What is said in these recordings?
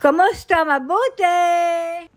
Kamusta? Mabuti!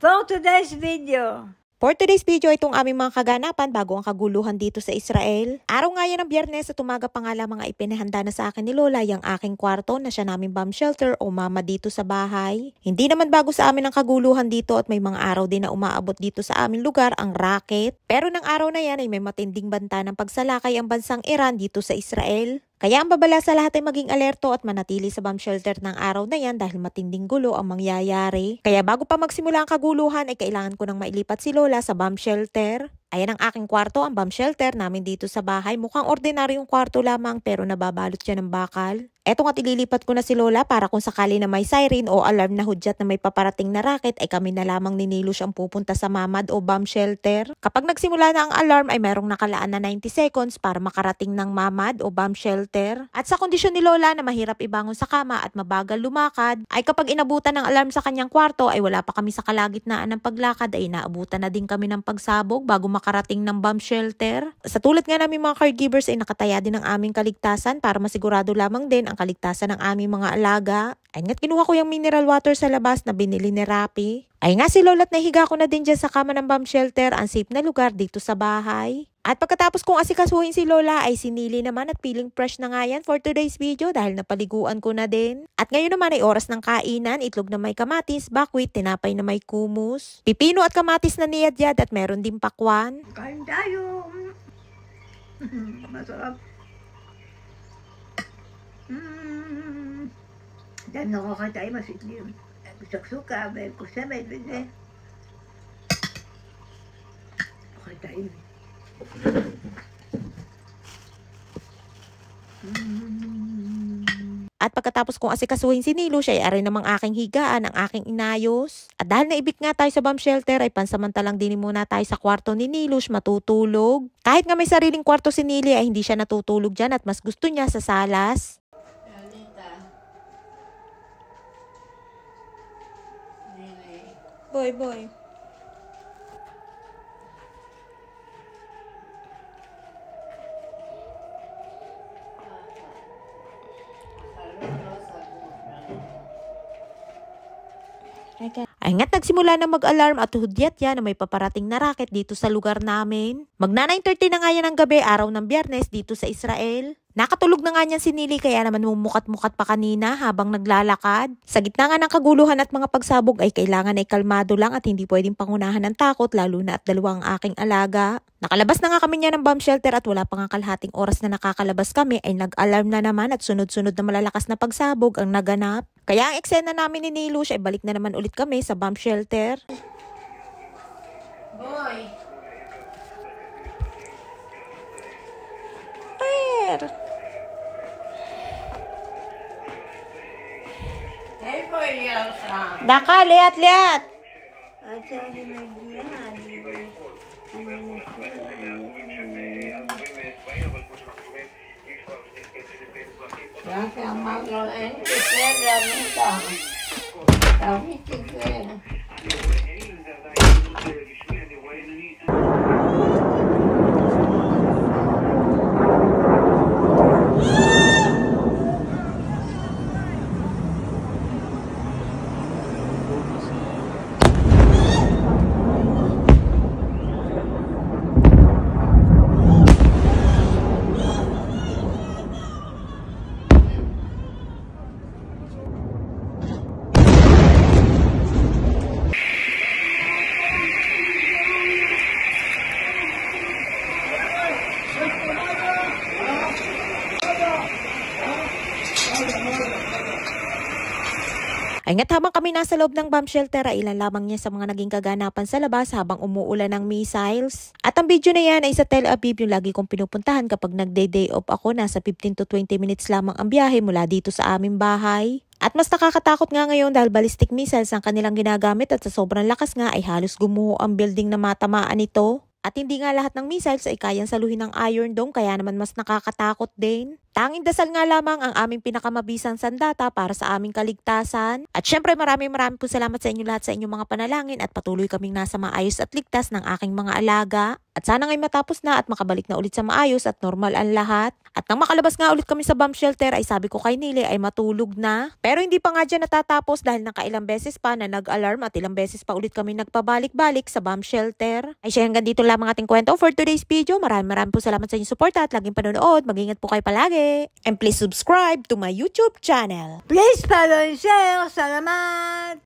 For today's video. For today's video, itong aming mga kaganapan bago ang kaguluhan dito sa Israel. Araw nga yan ng Biyernes at umaga pa nga lamang ay pinahanda na sa akin ni Lola yung aking kwarto na siya naming bomb shelter o mama dito sa bahay. Hindi naman bago sa amin ang kaguluhan dito at may mga araw din na umaabot dito sa aming lugar ang racket. Pero ng araw na yan ay may matinding banta ng pagsalakay ang bansang Iran dito sa Israel. Kaya ang babala sa lahat ay maging alerto at manatili sa bomb shelter ng araw na yan dahil matinding gulo ang mangyayari. Kaya bago pa magsimula ang kaguluhan ay kailangan ko nang mailipat si Lola sa bomb shelter. Ayan ang aking kwarto, ang bomb shelter namin dito sa bahay. Mukhang ordinaryong kwarto lamang pero nababalot siya ng bakal. Eto nga't ililipat ko na si Lola para kung sakali na may siren o alarm na hudyat na may paparating na racket ay kami na lamang ni Nilush ang pupunta sa mamad o bomb shelter. Kapag nagsimula na ang alarm ay mayroong nakalaan na 90 seconds para makarating ng mamad o bomb shelter. At sa kondisyon ni Lola na mahirap ibangon sa kama at mabagal lumakad, ay kapag inabutan ng alarm sa kanyang kwarto ay wala pa kami sa kalagitnaan ng paglakad ay naabutan na din kami ng pagsabog bago makarating ng bomb shelter. Sa tulad nga namin mga caregivers ay nakataya din ang aming kaligtasan para masigurado lamang din ang kaligtasan ng aming mga alaga. Ay nga't kinuha ko yung mineral water sa labas na binili ni Rappi. Ay nga si Lola't nahiga ko na din dyan sa kama ng bomb shelter, ang safe na lugar dito sa bahay. At pagkatapos kong asikasuhin si Lola ay sinili naman at feeling fresh na nga yan for today's video dahil napaliguan ko na din. At ngayon naman ay oras ng kainan, itlog na may kamatis, buckwheat, tinapay na may kumus, pipino at kamatis na niyadyad at meron din pakwan. Kain tayo! Masarap! Dan nakakatay masiklim. Suka-suka, may kusa, may bide. Nakatay. At pagkatapos kong asikasuhin si Nilush ay aray namang aking higaan ang aking inayos. At dahil naibig nga tayo sa bomb shelter ay pansamantalang din muna tayo sa kwarto ni Nilush matutulog. Kahit nga may sariling kwarto si Nili ay hindi siya natutulog dyan at mas gusto niya sa salas. Boy. Ay nga't nagsimula na mag-alarm at hudyat yan na may paparating na racket dito sa lugar namin. Magna 9:30 na nga yan ng gabi, araw ng Biyernes dito sa Israel. Nakatulog na nga niyan si Nili kaya naman mumukat-mukat pa kanina habang naglalakad. Sa gitna nga ng kaguluhan at mga pagsabog ay kailangan ay kalmado lang at hindi pwedeng pangunahan ng takot lalo na at dalawa ang aking alaga. Nakalabas na nga kami niya ng bomb shelter at wala pa nga kalahating oras na nakakalabas kami ay nag-alarm na naman at sunod-sunod na malalakas na pagsabog ang naganap. Kaya ang eksena namin ni Nilush ay balik na naman ulit kami sa bomb shelter. Boy! Daka, liat. Ay nga't habang kami nasa loob ng bomb shelter ay ilan lamang niya sa mga naging kaganapan sa labas habang umuulan ng missiles. At ang video na yan ay sa Tel Aviv yung lagi kong pinupuntahan kapag nagday off ako. Nasa 15 to 20 minutes lamang ang biyahe mula dito sa aming bahay. At mas nakakatakot nga ngayon dahil ballistic missiles ang kanilang ginagamit at sa sobrang lakas nga ay halos gumuho ang building na matamaan ito. At hindi nga lahat ng missiles ay kayang saluhin ng Iron Dome kaya naman mas nakakatakot din. Tanging dasal nga lamang ang aming pinakamabisang sandata para sa aming kaligtasan. At syempre maraming po salamat sa inyo lahat sa inyong mga panalangin at patuloy kaming nasa maayos at ligtas ng aking mga alaga. At sana nga'y matapos na at makabalik na ulit sa maayos at normal ang lahat. At nang makalabas nga ulit kami sa bomb shelter ay sabi ko kay Nili ay matulog na. Pero hindi pa nga dyan natatapos dahil nakailang beses pa na nag-alarm at ilang beses pa ulit kami nagpabalik-balik sa bomb shelter. Ay siya hanggang dito lamang ating kwento for today's video. Maraming po salamat sa inyong suporta at laging panonood. Mag-ingat po kayo palagi. And please subscribe to my YouTube channel. Please follow and share. Salamat!